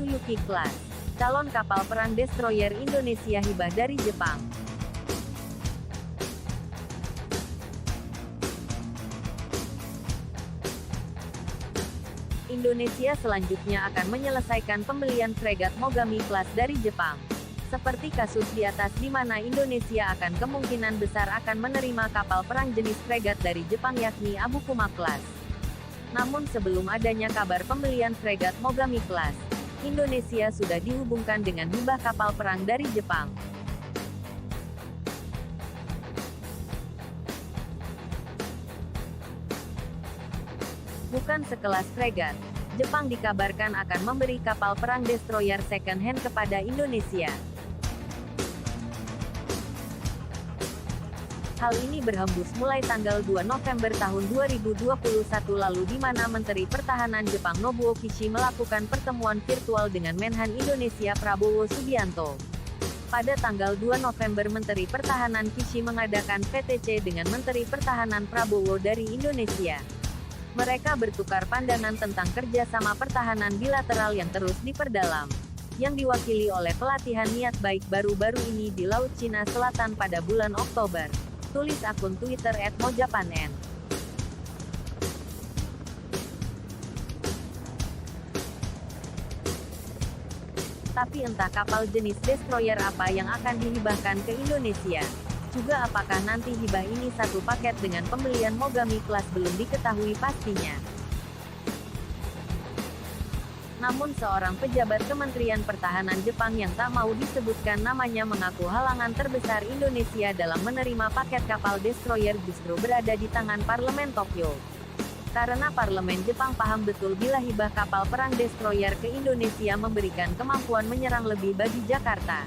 Hatsuyuki Class, calon kapal perang destroyer Indonesia hibah dari Jepang. Indonesia selanjutnya akan menyelesaikan pembelian fregat Mogami Class dari Jepang. Seperti kasus di atas di mana Indonesia akan kemungkinan besar akan menerima kapal perang jenis fregat dari Jepang yakni Abukuma Class. Namun sebelum adanya kabar pembelian fregat Mogami Class, Indonesia sudah dihubungkan dengan hibah kapal perang dari Jepang. Bukan sekelas fregat, Jepang dikabarkan akan memberi kapal perang destroyer second hand kepada Indonesia. Hal ini berhembus mulai tanggal 2 November tahun 2021 lalu di mana Menteri Pertahanan Jepang Nobuo Kishi melakukan pertemuan virtual dengan Menhan Indonesia Prabowo Subianto. Pada tanggal 2 November Menteri Pertahanan Kishi mengadakan PTC dengan Menteri Pertahanan Prabowo dari Indonesia. Mereka bertukar pandangan tentang kerjasama pertahanan bilateral yang terus diperdalam, yang diwakili oleh pelatihan niat baik baru-baru ini di Laut Cina Selatan pada bulan Oktober. Tulis akun Twitter @mojapanen. Tapi entah kapal jenis destroyer apa yang akan dihibahkan ke Indonesia. Juga apakah nanti hibah ini satu paket dengan pembelian Mogami Class belum diketahui pastinya. Namun seorang pejabat Kementerian Pertahanan Jepang yang tak mau disebutkan namanya mengaku halangan terbesar Indonesia dalam menerima paket kapal destroyer justru berada di tangan Parlemen Tokyo. Karena Parlemen Jepang paham betul bila hibah kapal perang destroyer ke Indonesia memberikan kemampuan menyerang lebih bagi Jakarta.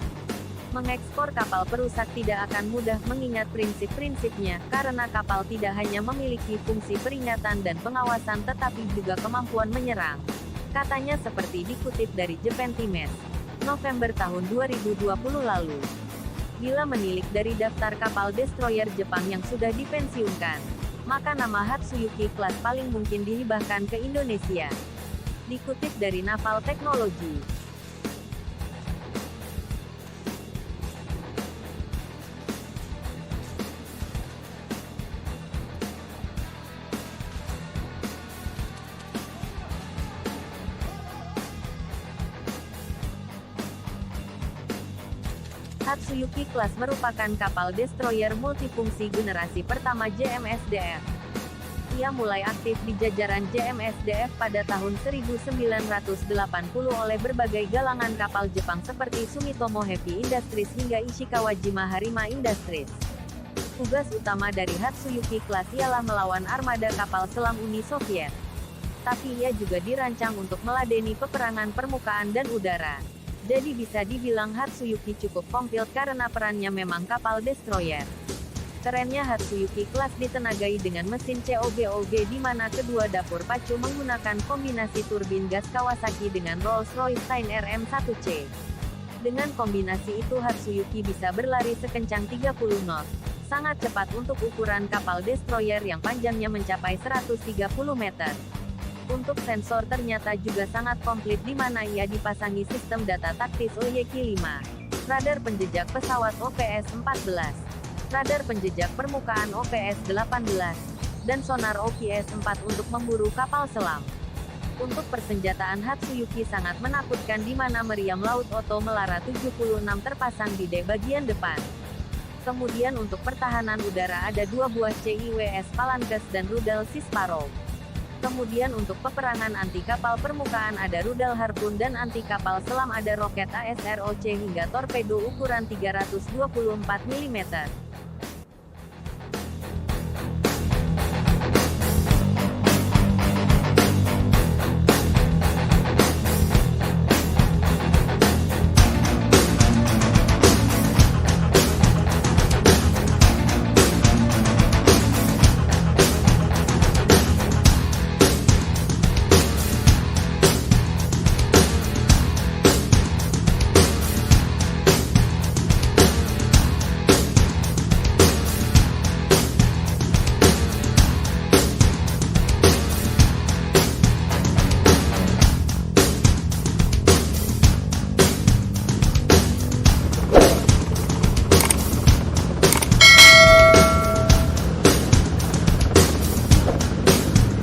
Mengekspor kapal perusak tidak akan mudah mengingat prinsip-prinsipnya, karena kapal tidak hanya memiliki fungsi peringatan dan pengawasan tetapi juga kemampuan menyerang. Katanya seperti dikutip dari Japan Times, November tahun 2020 lalu. Bila menilik dari daftar kapal destroyer Jepang yang sudah dipensiunkan, maka nama Hatsuyuki Class paling mungkin dihibahkan ke Indonesia. Dikutip dari Naval Technology. Hatsuyuki Class merupakan kapal destroyer multifungsi generasi pertama JMSDF. Ia mulai aktif di jajaran JMSDF pada tahun 1980 oleh berbagai galangan kapal Jepang seperti Sumitomo Heavy Industries hingga Ishikawa-jima Harima Industries. Tugas utama dari Hatsuyuki Class ialah melawan armada kapal selam Uni Soviet. Tapi ia juga dirancang untuk meladeni peperangan permukaan dan udara. Jadi bisa dibilang Hatsuyuki cukup komplit karena perannya memang kapal destroyer. Kerennya Hatsuyuki Class ditenagai dengan mesin COGOG di mana kedua dapur pacu menggunakan kombinasi turbin gas Kawasaki dengan Rolls-Royce Tyne RM1C. Dengan kombinasi itu Hatsuyuki bisa berlari sekencang 30 knot. Sangat cepat untuk ukuran kapal destroyer yang panjangnya mencapai 130 meter. Untuk sensor ternyata juga sangat komplit di mana ia dipasangi sistem data taktis OYK-5, radar penjejak pesawat OPS-14, radar penjejak permukaan OPS-18, dan sonar OPS-4 untuk memburu kapal selam. Untuk persenjataan Hatsuyuki sangat menakutkan di mana meriam laut Oto Melara 76 terpasang di dek bagian depan. Kemudian untuk pertahanan udara ada 2 buah CIWS Palankes dan rudal Sisparov. Kemudian untuk peperangan anti kapal permukaan ada rudal Harpoon dan anti kapal selam ada roket ASROC hingga torpedo ukuran 324 mm.